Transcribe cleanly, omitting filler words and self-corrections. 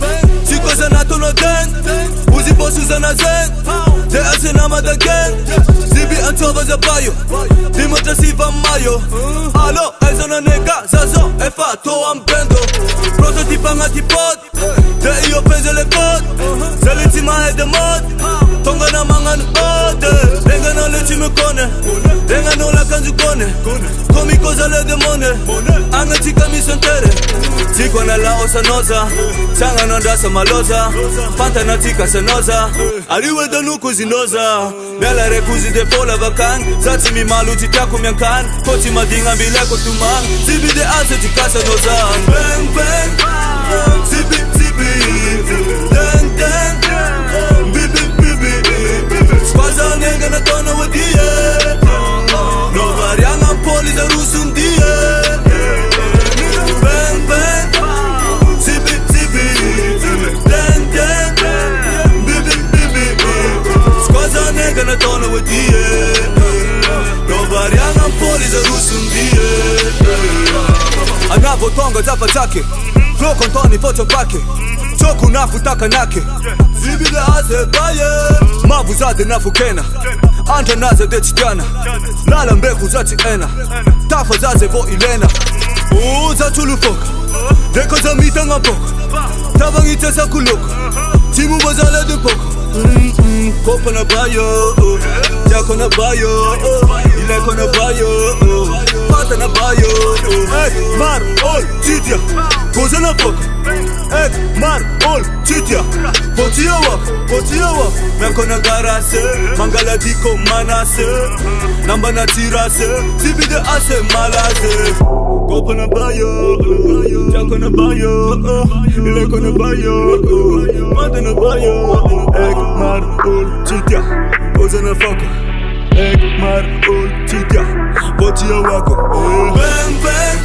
bang Sikoza nato no den Uzi bosu zana zen De ase nama da gang Zibi antova za bayo Limota siva mayo Alo, ezona nega Zazo, efa, to ambendo Prototipa ngati pot De iyo penze le pot Zaliti mahe de mod Tonga na mangan ode Renga no le chime kone Renga no la kanju kone Komi koza le demone Anga chika mi sentere Tiko na la osa noza Sanga no ndasa maloza Panta na tika senoza Ariwe da nuku zinoza Bela rekuzi de fola vakan Zati mi malu titaku miankan Koti madinga bileko tuman Zibi de ase tikasa noza Bang bang Zibi zibi Dang dang Bibi bibi Skwaza ngenga na tona wadiye No varianga poli za rusundiye Bang bang Zibi zibi Dang dang Bibi bibi Skwaza ngenga na tona wadiye No varianga poli za rusundiye Anavotonga zapa zake Flow kontoni foto pake Choku nafu taka nake Zibile ase baye Mavu zade nafu kena Anta naze de chitana Lala mbeku za chiena Tafa zaze vo ilena Uza chulufoka Deko za mita nga poko Tabang ite sa kuluka Timu bazale de poko Kopa na bayo Jako na bayo Ileko na bayo Pata na bayo Mar ol chitia Koza na foka Mar ol chitia Potia wak Menko na garase Mangala diko manase Namba na tirase Zibide ase malase Kopa na bayo Jako na bayo Ileko na bayo Pata na bayo Mar ol chitia Koza na foka Mar ol chitia Potia wako Bang bang